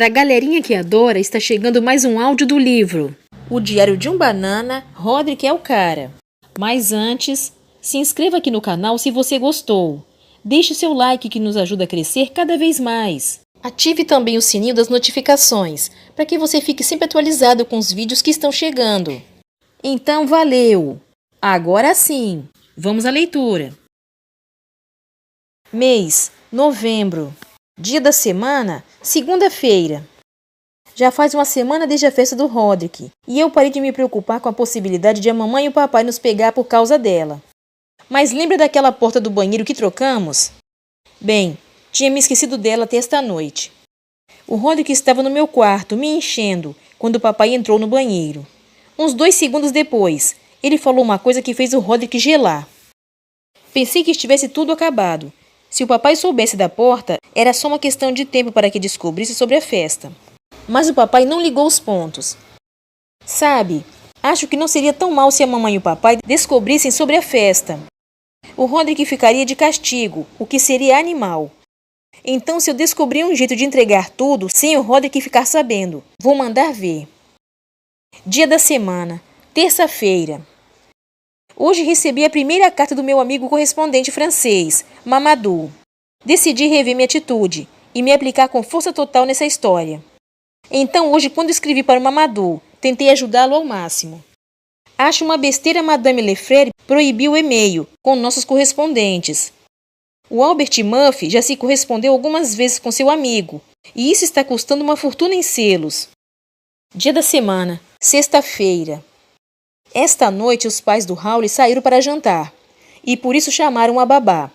Para a galerinha que adora, está chegando mais um áudio do livro O Diário de um Banana, Roderick é o cara. Mas antes, se inscreva aqui no canal se você gostou. Deixe seu like que nos ajuda a crescer cada vez mais. Ative também o sininho das notificações, para que você fique sempre atualizado com os vídeos que estão chegando. Então, valeu! Agora sim, vamos à leitura. Mês, novembro. Dia da semana, segunda-feira. Já faz uma semana desde a festa do Roderick, e eu parei de me preocupar com a possibilidade de a mamãe e o papai nos pegar por causa dela. Mas lembra daquela porta do banheiro que trocamos? Bem, tinha me esquecido dela até esta noite. O Roderick estava no meu quarto, me enchendo, quando o papai entrou no banheiro. Uns 2 segundos depois, ele falou uma coisa que fez o Roderick gelar. Pensei que estivesse tudo acabado. Se o papai soubesse da porta, era só uma questão de tempo para que descobrisse sobre a festa. Mas o papai não ligou os pontos. Sabe, acho que não seria tão mal se a mamãe e o papai descobrissem sobre a festa. O Roderick ficaria de castigo, o que seria animal. Então, se eu descobrir um jeito de entregar tudo sem o Roderick ficar sabendo, vou mandar ver. Dia da semana, terça-feira. Hoje recebi a primeira carta do meu amigo correspondente francês, Mamadou. Decidi rever minha atitude e me aplicar com força total nessa história. Então hoje, quando escrevi para o Mamadou, tentei ajudá-lo ao máximo. Acho uma besteira Madame Lefrère proibir o e-mail com nossos correspondentes. O Albert Muff já se correspondeu algumas vezes com seu amigo, e isso está custando uma fortuna em selos. Dia da semana, sexta-feira. Esta noite os pais do Hawley saíram para jantar, e por isso chamaram a babá.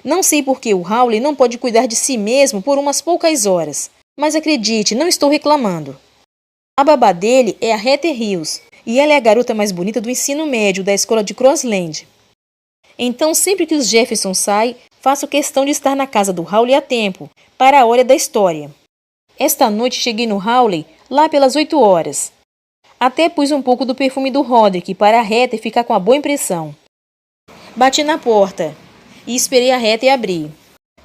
Não sei por que o Hawley não pode cuidar de si mesmo por umas poucas horas, mas acredite, não estou reclamando. A babá dele é a Heather Hills, e ela é a garota mais bonita do ensino médio da escola de Crossland. Então, sempre que os Jefferson saem, faço questão de estar na casa do Hawley a tempo, para a hora da história. Esta noite cheguei no Hawley lá pelas 8 horas. Até pus um pouco do perfume do Roderick para a Heather ficar com a boa impressão. Bati na porta e esperei a Heather abrir.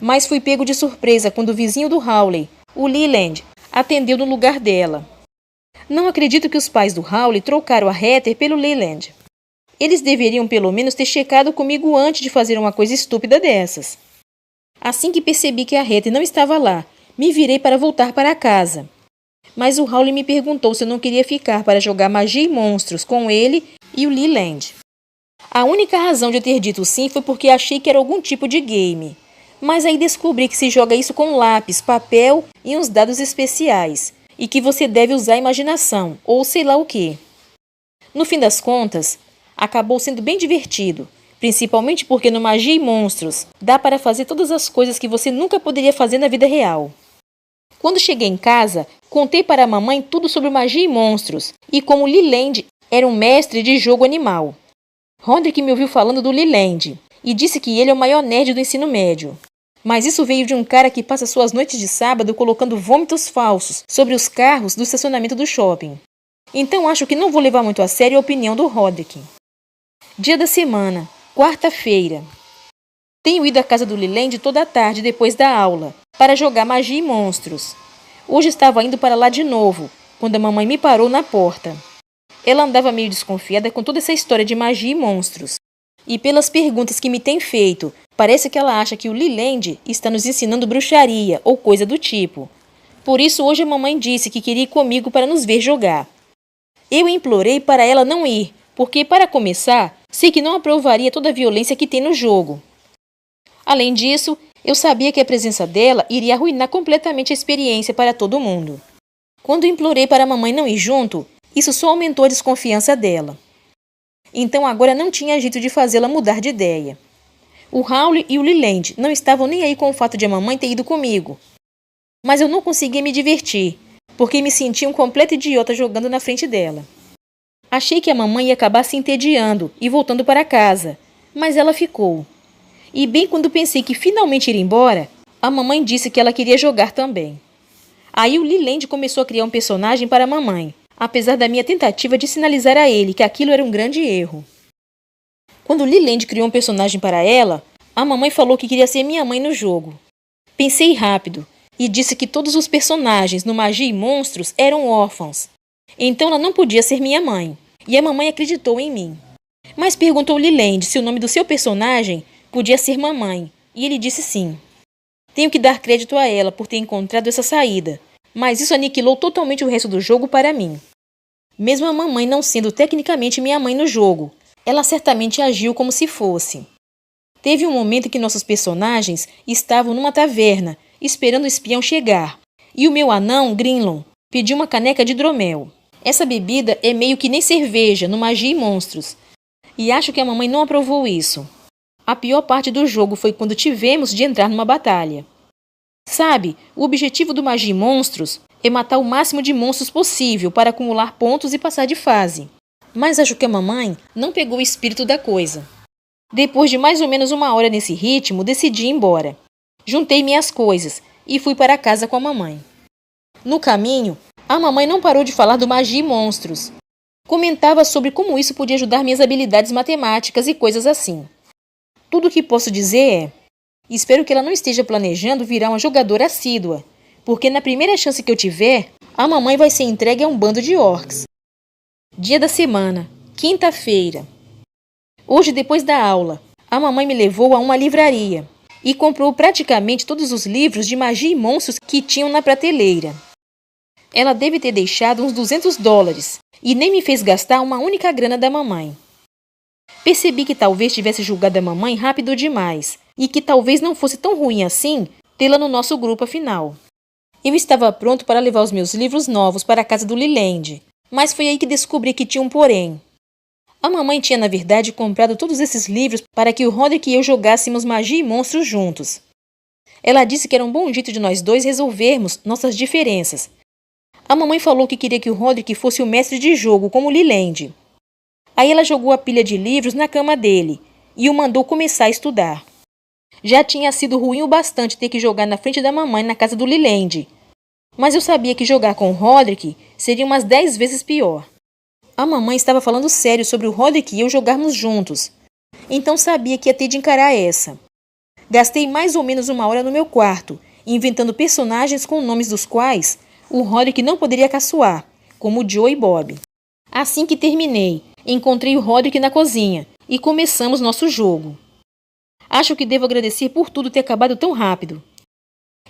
Mas fui pego de surpresa quando o vizinho do Hawley, o Leland, atendeu no lugar dela. Não acredito que os pais do Hawley trocaram a Heather pelo Leland. Eles deveriam pelo menos ter checado comigo antes de fazer uma coisa estúpida dessas. Assim que percebi que a Heather não estava lá, me virei para voltar para casa. Mas o Hawley me perguntou se eu não queria ficar para jogar Magia e Monstros com ele e o Leland. A única razão de eu ter dito sim foi porque achei que era algum tipo de game. Mas aí descobri que se joga isso com lápis, papel e uns dados especiais, e que você deve usar a imaginação, ou sei lá o quê. No fim das contas, acabou sendo bem divertido, principalmente porque no Magia e Monstros dá para fazer todas as coisas que você nunca poderia fazer na vida real. Quando cheguei em casa, contei para a mamãe tudo sobre Magia e Monstros e como Leland era um mestre de jogo animal. Roderick me ouviu falando do Leland e disse que ele é o maior nerd do ensino médio. Mas isso veio de um cara que passa suas noites de sábado colocando vômitos falsos sobre os carros do estacionamento do shopping. Então acho que não vou levar muito a sério a opinião do Roderick. Dia da semana, quarta-feira. Tenho ido à casa do Leland toda a tarde depois da aula, para jogar Magia e Monstros. Hoje estava indo para lá de novo, quando a mamãe me parou na porta. Ela andava meio desconfiada com toda essa história de Magia e Monstros. E pelas perguntas que me tem feito, parece que ela acha que o Leland está nos ensinando bruxaria ou coisa do tipo. Por isso hoje a mamãe disse que queria ir comigo para nos ver jogar. Eu implorei para ela não ir, porque para começar, sei que não aprovaria toda a violência que tem no jogo. Além disso, eu sabia que a presença dela iria arruinar completamente a experiência para todo mundo. Quando implorei para a mamãe não ir junto, isso só aumentou a desconfiança dela. Então agora não tinha jeito de fazê-la mudar de ideia. O Hawley e o Leland não estavam nem aí com o fato de a mamãe ter ido comigo. Mas eu não conseguia me divertir, porque me sentia um completo idiota jogando na frente dela. Achei que a mamãe ia acabar se entediando e voltando para casa, mas ela ficou. E bem quando pensei que finalmente iria embora, a mamãe disse que ela queria jogar também. Aí o Leland começou a criar um personagem para a mamãe, apesar da minha tentativa de sinalizar a ele que aquilo era um grande erro. Quando o Leland criou um personagem para ela, a mamãe falou que queria ser minha mãe no jogo. Pensei rápido, e disse que todos os personagens no Magia e Monstros eram órfãos. Então ela não podia ser minha mãe, e a mamãe acreditou em mim. Mas perguntou Liland se o nome do seu personagem podia ser mamãe, e ele disse sim. Tenho que dar crédito a ela por ter encontrado essa saída, mas isso aniquilou totalmente o resto do jogo para mim. Mesmo a mamãe não sendo tecnicamente minha mãe no jogo, ela certamente agiu como se fosse. Teve um momento em que nossos personagens estavam numa taverna, esperando o espião chegar, e o meu anão, Grinlon, pediu uma caneca de hidromel. Essa bebida é meio que nem cerveja no Magia e Monstros, e acho que a mamãe não aprovou isso. A pior parte do jogo foi quando tivemos de entrar numa batalha. Sabe, o objetivo do Magia e Monstros é matar o máximo de monstros possível para acumular pontos e passar de fase. Mas acho que a mamãe não pegou o espírito da coisa. Depois de mais ou menos uma hora nesse ritmo, decidi ir embora. Juntei minhas coisas e fui para casa com a mamãe. No caminho, a mamãe não parou de falar do Magia e Monstros. Comentava sobre como isso podia ajudar minhas habilidades matemáticas e coisas assim. Tudo o que posso dizer é: espero que ela não esteja planejando virar uma jogadora assídua, porque na primeira chance que eu tiver, a mamãe vai ser entregue a um bando de orcs. Dia da semana, quinta-feira. Hoje, depois da aula, a mamãe me levou a uma livraria e comprou praticamente todos os livros de Magia e Monstros que tinham na prateleira. Ela deve ter deixado uns $200 e nem me fez gastar uma única grana da mamãe. Percebi que talvez tivesse julgado a mamãe rápido demais e que talvez não fosse tão ruim assim tê-la no nosso grupo afinal. Eu estava pronto para levar os meus livros novos para a casa do Liland, mas foi aí que descobri que tinha um porém. A mamãe tinha, na verdade, comprado todos esses livros para que o Roderick e eu jogássemos Magia e Monstros juntos. Ela disse que era um bom jeito de nós dois resolvermos nossas diferenças. A mamãe falou que queria que o Roderick fosse o mestre de jogo, como o Liland. Aí ela jogou a pilha de livros na cama dele e o mandou começar a estudar. Já tinha sido ruim o bastante ter que jogar na frente da mamãe na casa do Liland, mas eu sabia que jogar com o Roderick seria umas 10 vezes pior. A mamãe estava falando sério sobre o Roderick e eu jogarmos juntos, então sabia que ia ter de encarar essa. Gastei mais ou menos uma hora no meu quarto, inventando personagens com nomes dos quais o Roderick não poderia caçoar, como Joe e Bob. Assim que terminei, encontrei o Roderick na cozinha e começamos nosso jogo. Acho que devo agradecer por tudo ter acabado tão rápido.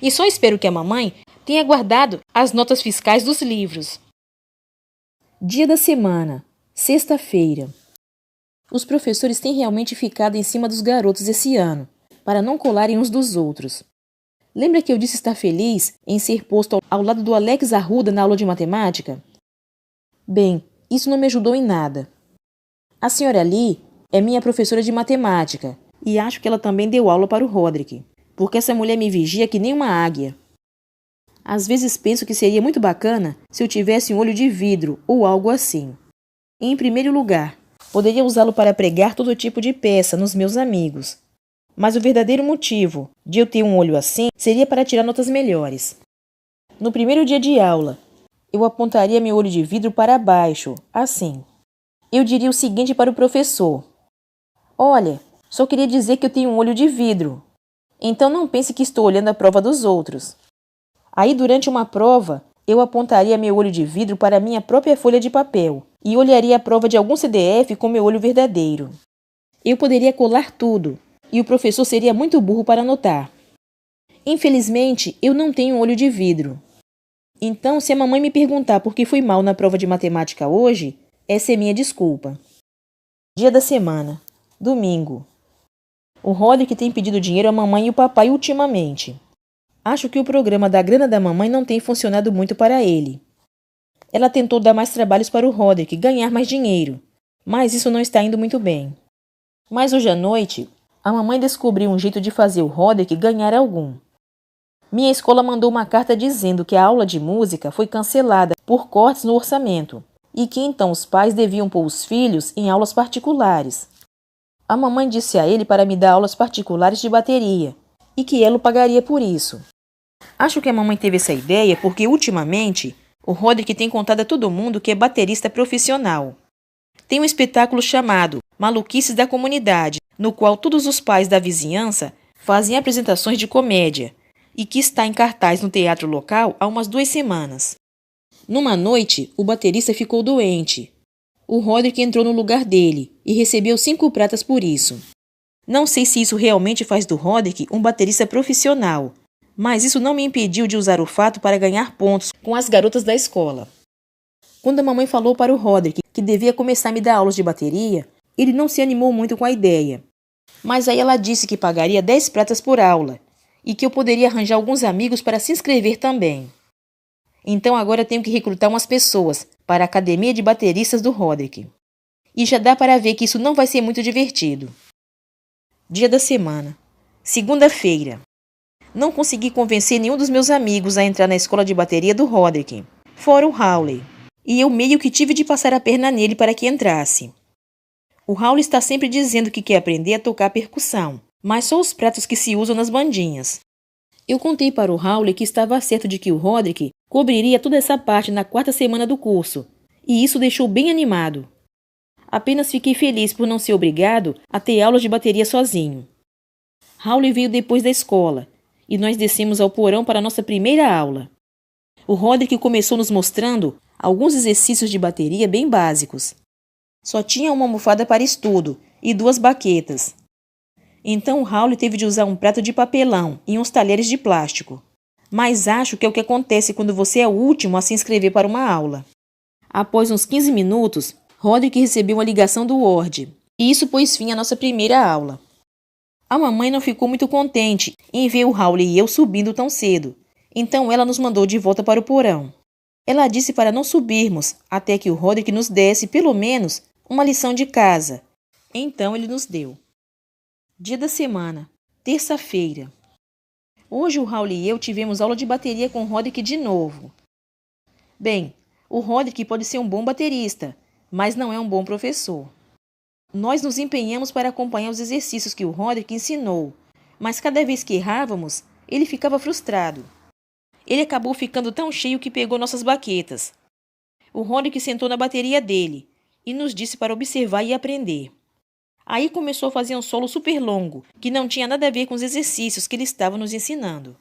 E só espero que a mamãe tenha guardado as notas fiscais dos livros. Dia da semana, sexta-feira. Os professores têm realmente ficado em cima dos garotos esse ano, para não colarem uns dos outros. Lembra que eu disse estar feliz em ser posto ao lado do Alex Arruda na aula de matemática? Bem, isso não me ajudou em nada. A senhora Lee é minha professora de matemática e acho que ela também deu aula para o Roderick, porque essa mulher me vigia que nem uma águia. Às vezes penso que seria muito bacana se eu tivesse um olho de vidro ou algo assim. Em primeiro lugar, poderia usá-lo para pregar todo tipo de peça nos meus amigos. Mas o verdadeiro motivo de eu ter um olho assim seria para tirar notas melhores. No primeiro dia de aula, eu apontaria meu olho de vidro para baixo, assim. Eu diria o seguinte para o professor: olha, só queria dizer que eu tenho um olho de vidro. Então não pense que estou olhando a prova dos outros. Aí, durante uma prova, eu apontaria meu olho de vidro para a minha própria folha de papel e olharia a prova de algum CDF com meu olho verdadeiro. Eu poderia colar tudo, e o professor seria muito burro para notar. Infelizmente, eu não tenho um olho de vidro. Então, se a mamãe me perguntar por que fui mal na prova de matemática hoje, essa é minha desculpa. Dia da semana, domingo. O Roderick tem pedido dinheiro à mamãe e o papai ultimamente. Acho que o programa da grana da mamãe não tem funcionado muito para ele. Ela tentou dar mais trabalhos para o Roderick ganhar mais dinheiro, mas isso não está indo muito bem. Mas hoje à noite, a mamãe descobriu um jeito de fazer o Roderick ganhar algum. Minha escola mandou uma carta dizendo que a aula de música foi cancelada por cortes no orçamento e que então os pais deviam pôr os filhos em aulas particulares. A mamãe disse a ele para me dar aulas particulares de bateria e que ela o pagaria por isso. Acho que a mamãe teve essa ideia porque, ultimamente, o Roderick tem contado a todo mundo que é baterista profissional. Tem um espetáculo chamado Maluquices da Comunidade, no qual todos os pais da vizinhança fazem apresentações de comédia, e que está em cartaz no teatro local há umas 2 semanas. Numa noite, o baterista ficou doente. O Roderick entrou no lugar dele e recebeu 5 pratas por isso. Não sei se isso realmente faz do Roderick um baterista profissional, mas isso não me impediu de usar o fato para ganhar pontos com as garotas da escola. Quando a mamãe falou para o Roderick que devia começar a me dar aulas de bateria, ele não se animou muito com a ideia. Mas aí ela disse que pagaria 10 pratas por aula e que eu poderia arranjar alguns amigos para se inscrever também. Então agora tenho que recrutar umas pessoas para a academia de bateristas do Roderick. E já dá para ver que isso não vai ser muito divertido. Dia da semana. Segunda-feira. Não consegui convencer nenhum dos meus amigos a entrar na escola de bateria do Roderick, fora o Hawley. E eu meio que tive de passar a perna nele para que entrasse. O Hawley está sempre dizendo que quer aprender a tocar percussão, mas só os pratos que se usam nas bandinhas. Eu contei para o Hawley que estava certo de que o Roderick cobriria toda essa parte na 4ª semana do curso, e isso deixou bem animado. Apenas fiquei feliz por não ser obrigado a ter aulas de bateria sozinho. Hawley veio depois da escola, e nós descemos ao porão para a nossa primeira aula. O Roderick começou nos mostrando alguns exercícios de bateria bem básicos. Só tinha uma almofada para estudo e 2 baquetas. Então o Hawley teve de usar um prato de papelão e uns talheres de plástico. Mas acho que é o que acontece quando você é o último a se inscrever para uma aula. Após uns 15 minutos, Roderick recebeu uma ligação do Ward, e isso pôs fim à nossa primeira aula. A mamãe não ficou muito contente em ver o Hawley e eu subindo tão cedo, então ela nos mandou de volta para o porão. Ela disse para não subirmos até que o Roderick nos desse, pelo menos, uma lição de casa. Então ele nos deu. Dia da semana. Terça-feira. Hoje o Hawley e eu tivemos aula de bateria com o Roderick de novo. Bem, o Roderick pode ser um bom baterista, mas não é um bom professor. Nós nos empenhamos para acompanhar os exercícios que o Roderick ensinou, mas cada vez que errávamos, ele ficava frustrado. Ele acabou ficando tão cheio que pegou nossas baquetas. O Roderick sentou na bateria dele e nos disse para observar e aprender. Aí começou a fazer um solo super longo, que não tinha nada a ver com os exercícios que ele estava nos ensinando.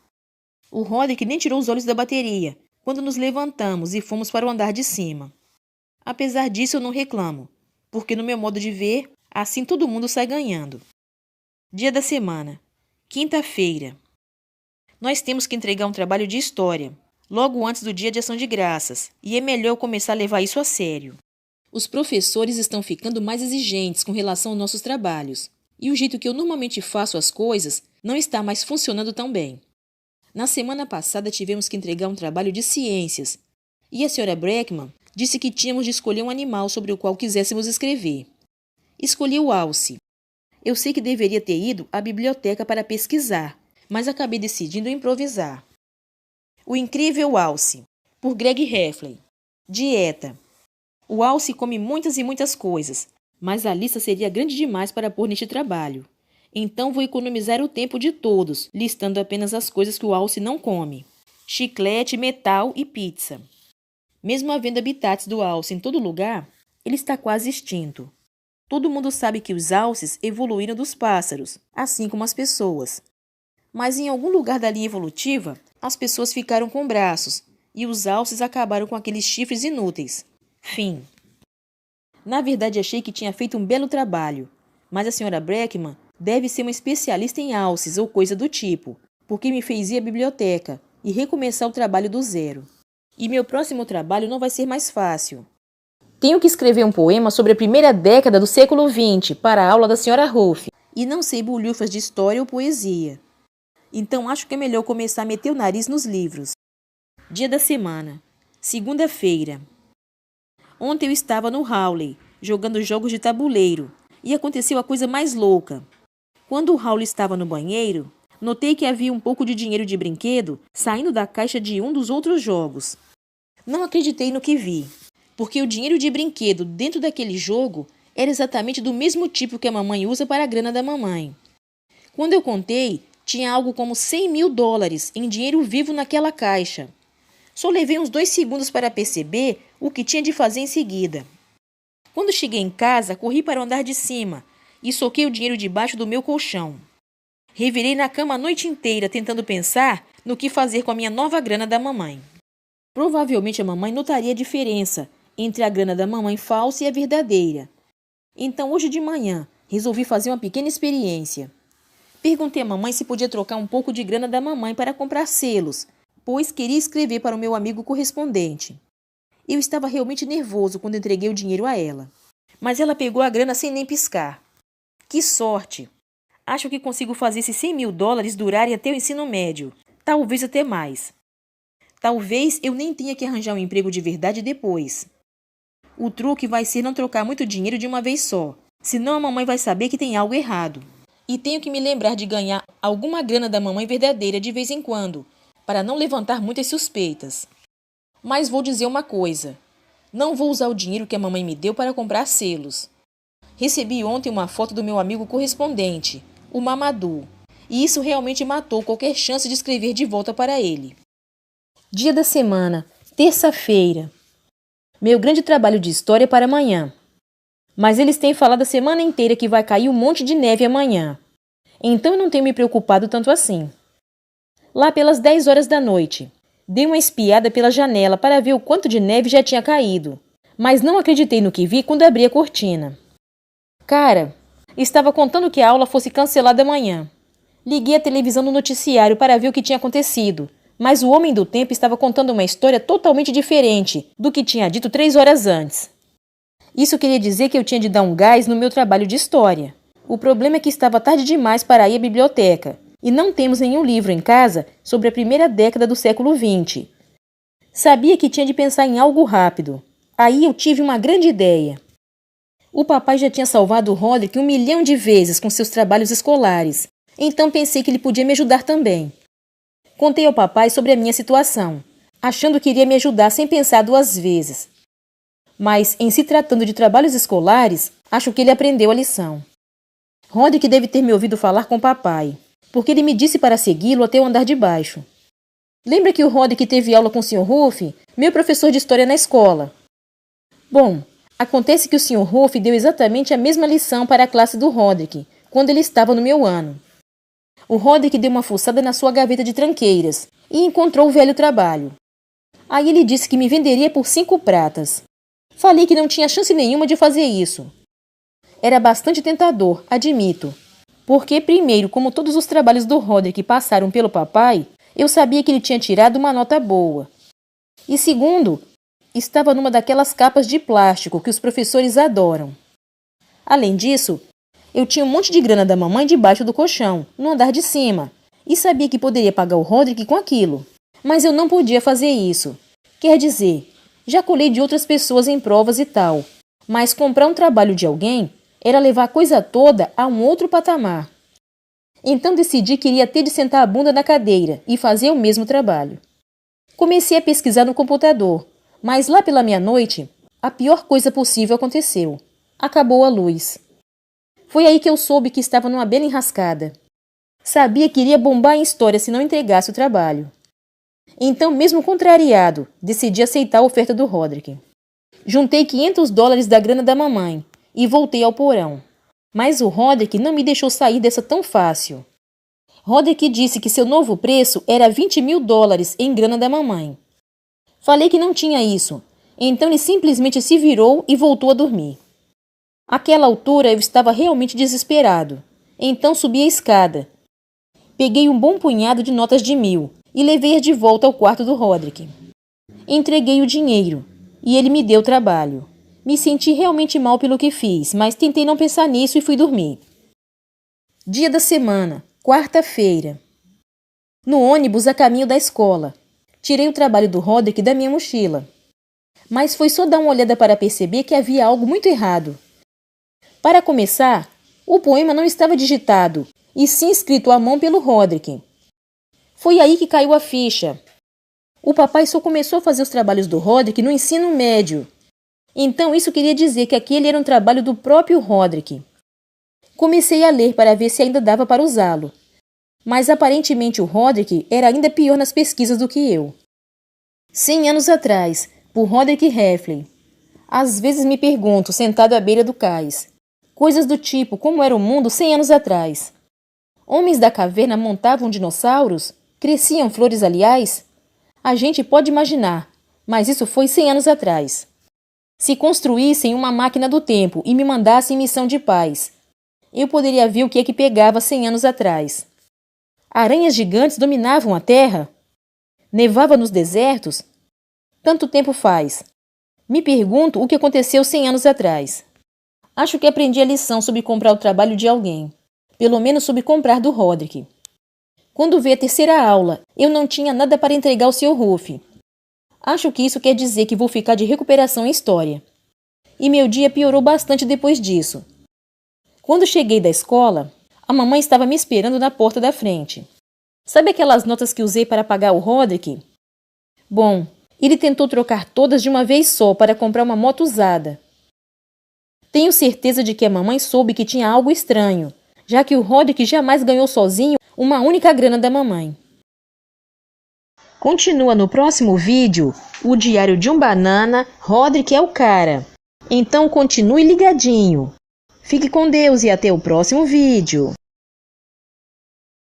O Roderick nem tirou os olhos da bateria quando nos levantamos e fomos para o andar de cima. Apesar disso, eu não reclamo, porque no meu modo de ver, assim todo mundo sai ganhando. Dia da semana. Quinta-feira. Nós temos que entregar um trabalho de história, logo antes do Dia de Ação de Graças, e é melhor eu começar a levar isso a sério. Os professores estão ficando mais exigentes com relação aos nossos trabalhos, e o jeito que eu normalmente faço as coisas não está mais funcionando tão bem. Na semana passada tivemos que entregar um trabalho de ciências, e a senhora Breckman disse que tínhamos de escolher um animal sobre o qual quiséssemos escrever. Escolhi o alce. Eu sei que deveria ter ido à biblioteca para pesquisar, mas acabei decidindo improvisar. O Incrível Alce, por Greg Heffley. Dieta. O alce come muitas e muitas coisas, mas a lista seria grande demais para pôr neste trabalho. Então vou economizar o tempo de todos, listando apenas as coisas que o alce não come. Chiclete, metal e pizza. Mesmo havendo habitats do alce em todo lugar, ele está quase extinto. Todo mundo sabe que os alces evoluíram dos pássaros, assim como as pessoas. Mas em algum lugar da linha evolutiva, as pessoas ficaram com braços, e os alces acabaram com aqueles chifres inúteis. Fim. Na verdade, achei que tinha feito um belo trabalho, mas a senhora Breckman deve ser uma especialista em alces ou coisa do tipo, porque me fez ir à biblioteca e recomeçar o trabalho do zero. E meu próximo trabalho não vai ser mais fácil. Tenho que escrever um poema sobre a primeira década do século XX para a aula da senhora Ruff, e não sei bulhufas de história ou poesia. Então acho que é melhor começar a meter o nariz nos livros. Dia da semana. Segunda-feira. Ontem eu estava no Hawley, jogando jogos de tabuleiro, e aconteceu a coisa mais louca. Quando o Hawley estava no banheiro, notei que havia um pouco de dinheiro de brinquedo saindo da caixa de um dos outros jogos. Não acreditei no que vi, porque o dinheiro de brinquedo dentro daquele jogo era exatamente do mesmo tipo que a mamãe usa para a grana da mamãe. Quando eu contei, tinha algo como $100.000 em dinheiro vivo naquela caixa. Só levei uns 2 segundos para perceber o que tinha de fazer em seguida. Quando cheguei em casa, corri para o andar de cima e soquei o dinheiro debaixo do meu colchão. Revirei na cama a noite inteira tentando pensar no que fazer com a minha nova grana da mamãe. Provavelmente a mamãe notaria a diferença entre a grana da mamãe falsa e a verdadeira. Então, hoje de manhã, resolvi fazer uma pequena experiência. Perguntei à mamãe se podia trocar um pouco de grana da mamãe para comprar selos, pois queria escrever para o meu amigo correspondente. Eu estava realmente nervoso quando entreguei o dinheiro a ela. Mas ela pegou a grana sem nem piscar. Que sorte! Acho que consigo fazer esses $100.000 durarem até o ensino médio. Talvez até mais. Talvez eu nem tenha que arranjar um emprego de verdade depois. O truque vai ser não trocar muito dinheiro de uma vez só, senão a mamãe vai saber que tem algo errado. E tenho que me lembrar de ganhar alguma grana da mamãe verdadeira de vez em quando, para não levantar muitas suspeitas. Mas vou dizer uma coisa. Não vou usar o dinheiro que a mamãe me deu para comprar selos. Recebi ontem uma foto do meu amigo correspondente, o Mamadou, e isso realmente matou qualquer chance de escrever de volta para ele. Dia da semana, terça-feira. Meu grande trabalho de história é para amanhã. Mas eles têm falado a semana inteira que vai cair um monte de neve amanhã. Então eu não tenho me preocupado tanto assim. Lá pelas 10 horas da noite, dei uma espiada pela janela para ver o quanto de neve já tinha caído, mas não acreditei no que vi quando abri a cortina. Cara, estava contando que a aula fosse cancelada amanhã. Liguei a televisão no noticiário para ver o que tinha acontecido, mas o homem do tempo estava contando uma história totalmente diferente do que tinha dito 3 horas antes. Isso queria dizer que eu tinha de dar um gás no meu trabalho de história. O problema é que estava tarde demais para ir à biblioteca, e não temos nenhum livro em casa sobre a primeira década do século XX. Sabia que tinha de pensar em algo rápido. Aí eu tive uma grande ideia. O papai já tinha salvado o Roderick 1 milhão de vezes com seus trabalhos escolares, então pensei que ele podia me ajudar também. Contei ao papai sobre a minha situação, achando que iria me ajudar sem pensar 2 vezes. Mas, em se tratando de trabalhos escolares, acho que ele aprendeu a lição. Roderick deve ter me ouvido falar com o papai, porque ele me disse para segui-lo até o andar de baixo. Lembra que o Roderick teve aula com o Sr. Ruff, meu professor de história na escola? Bom, acontece que o Sr. Ruff deu exatamente a mesma lição para a classe do Roderick, quando ele estava no meu ano. O Roderick deu uma fuçada na sua gaveta de tranqueiras e encontrou o velho trabalho. Aí ele disse que me venderia por 5 pratas. Falei que não tinha chance nenhuma de fazer isso. Era bastante tentador, admito. Porque, primeiro, como todos os trabalhos do Roderick passaram pelo papai, eu sabia que ele tinha tirado uma nota boa. E segundo, estava numa daquelas capas de plástico que os professores adoram. Além disso, eu tinha um monte de grana da mamãe debaixo do colchão, no andar de cima, e sabia que poderia pagar o Roderick com aquilo. Mas eu não podia fazer isso. Quer dizer, já colei de outras pessoas em provas e tal, mas comprar um trabalho de alguém era levar a coisa toda a um outro patamar. Então decidi que iria ter de sentar a bunda na cadeira e fazer o mesmo trabalho. Comecei a pesquisar no computador, mas lá pela meia-noite, a pior coisa possível aconteceu. Acabou a luz. Foi aí que eu soube que estava numa bela enrascada. Sabia que iria bombar em história se não entregasse o trabalho. Então, mesmo contrariado, decidi aceitar a oferta do Roderick. Juntei $500 da grana da mamãe e voltei ao porão. Mas o Roderick não me deixou sair dessa tão fácil. Roderick disse que seu novo preço era $20.000 em grana da mamãe. Falei que não tinha isso, então ele simplesmente se virou e voltou a dormir. Àquela altura eu estava realmente desesperado, então subi a escada. Peguei um bom punhado de notas de 1.000 e levei-as de volta ao quarto do Roderick. Entreguei o dinheiro e ele me deu trabalho. Me senti realmente mal pelo que fiz, mas tentei não pensar nisso e fui dormir. Dia da semana, quarta-feira. No ônibus a caminho da escola. Tirei o trabalho do Roderick da minha mochila. Mas foi só dar uma olhada para perceber que havia algo muito errado. Para começar, o poema não estava digitado, e sim escrito à mão pelo Roderick. Foi aí que caiu a ficha. O papai só começou a fazer os trabalhos do Roderick no ensino médio. Então isso queria dizer que aquele era um trabalho do próprio Roderick. Comecei a ler para ver se ainda dava para usá-lo. Mas aparentemente o Roderick era ainda pior nas pesquisas do que eu. 100 anos atrás, por Roderick Heffley. Às vezes me pergunto, sentado à beira do cais, coisas do tipo como era o mundo 100 anos atrás. Homens da caverna montavam dinossauros? Cresciam flores aliás? A gente pode imaginar, mas isso foi 100 anos atrás. Se construíssem uma máquina do tempo e me mandassem em missão de paz, eu poderia ver o que é que pegava 100 anos atrás. Aranhas gigantes dominavam a Terra? Nevava nos desertos? Tanto tempo faz. Me pergunto o que aconteceu 100 anos atrás. Acho que aprendi a lição sobre comprar o trabalho de alguém. Pelo menos sobre comprar do Roderick. Quando veio a terceira aula, eu não tinha nada para entregar ao Sr. Ruff. Acho que isso quer dizer que vou ficar de recuperação em história. E meu dia piorou bastante depois disso. Quando cheguei da escola, a mamãe estava me esperando na porta da frente. Sabe aquelas notas que usei para pagar o Roderick? Bom, ele tentou trocar todas de uma vez só para comprar uma moto usada. Tenho certeza de que a mamãe soube que tinha algo estranho, já que o Roderick jamais ganhou sozinho uma única grana da mamãe. Continua no próximo vídeo, o Diário de um Banana, Roderick é o cara. Então continue ligadinho. Fique com Deus e até o próximo vídeo.